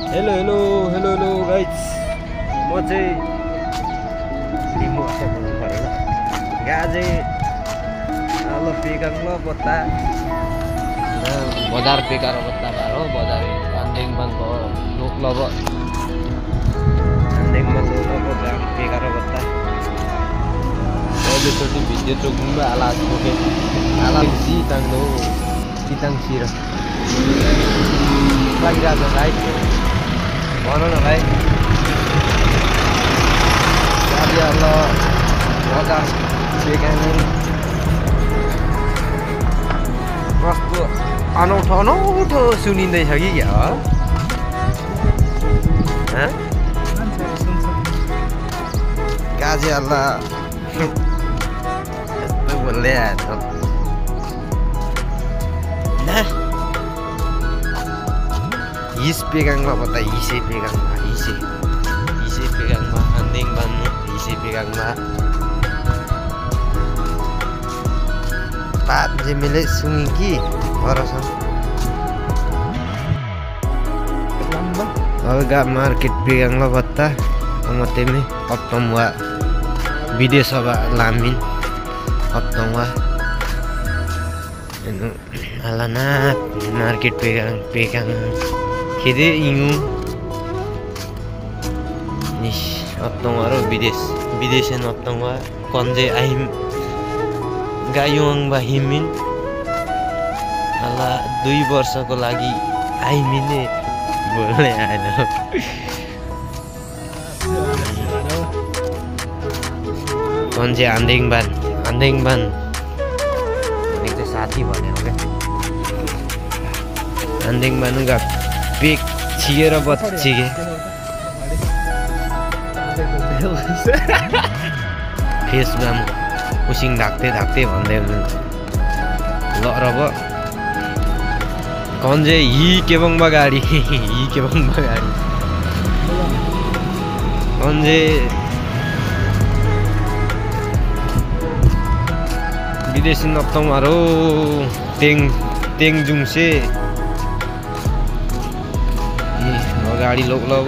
Hello hello hello hello guys, म चाहिँ लिम्बू भाषा बोल्नु पऱ्यो ल। यहाँ चाहिँ ल पेकाङ ल बत्ता बजार पेकार बत्ता बारो बजार आन्देङ बन्द लोक लब आन्देङ बन्द गाम पेकार बत्ता पहिलोचोटि भिडियो चोक्नु आला चोके आला चिताङ हो चिताङ सिर लागिरहेको छ भाइ भन न भाइ। ल बजार पेकाङ कस्तो अनौठो अनौठो सुनिँदैछ कि क्या हो गाजे अल्ला यस्तो बोल्दै आएछ हिस पेगाङमा बता हिसे पेगाङमा हिसे पेगाङमा आन्देङ बान्नु हिसे पेगाङमा पात जेमेले सुनि कि हरसन गा मार्केट पेगाङ ल बत्ता तेमे अप्तमवा विदेश लामिन अप्तमवा अलना मार्केट पेगाङ खेदे इंगु निस अप्तमवा र विदेशन अप्तमवा कन्जे आइम गायुङ बाहिमिन अला 2 वर्षको लागि आइमिने बोल्ने आएन कन्जे आन्देङ बान भनेको साथी भनेर क्या आन्देङ बानुगा पेक छिएर बच्ची के फेसबुक उसिङ ढाक्दै भन्दै ल रब कन्जे हि केबङमा गाडी कन्जे विदेशी नप्तमारो तेङ जुङसे गाडी लोक लब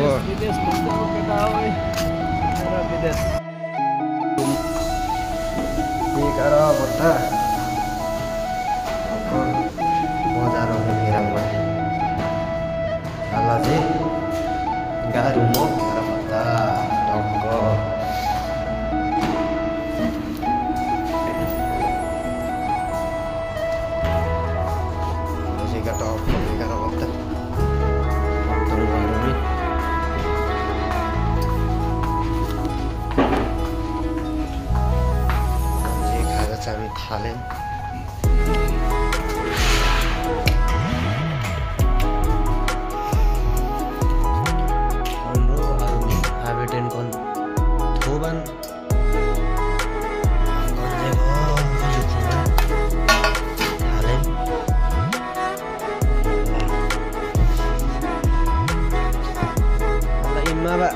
बेकार बत्ता बजार फेरामा आला चाहिँ गाह्रो म बत्ता टक्क हामी थालेन हाम्रो हाबिटेन कन थोबान थालेन इमाबा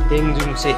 तेङजुङसे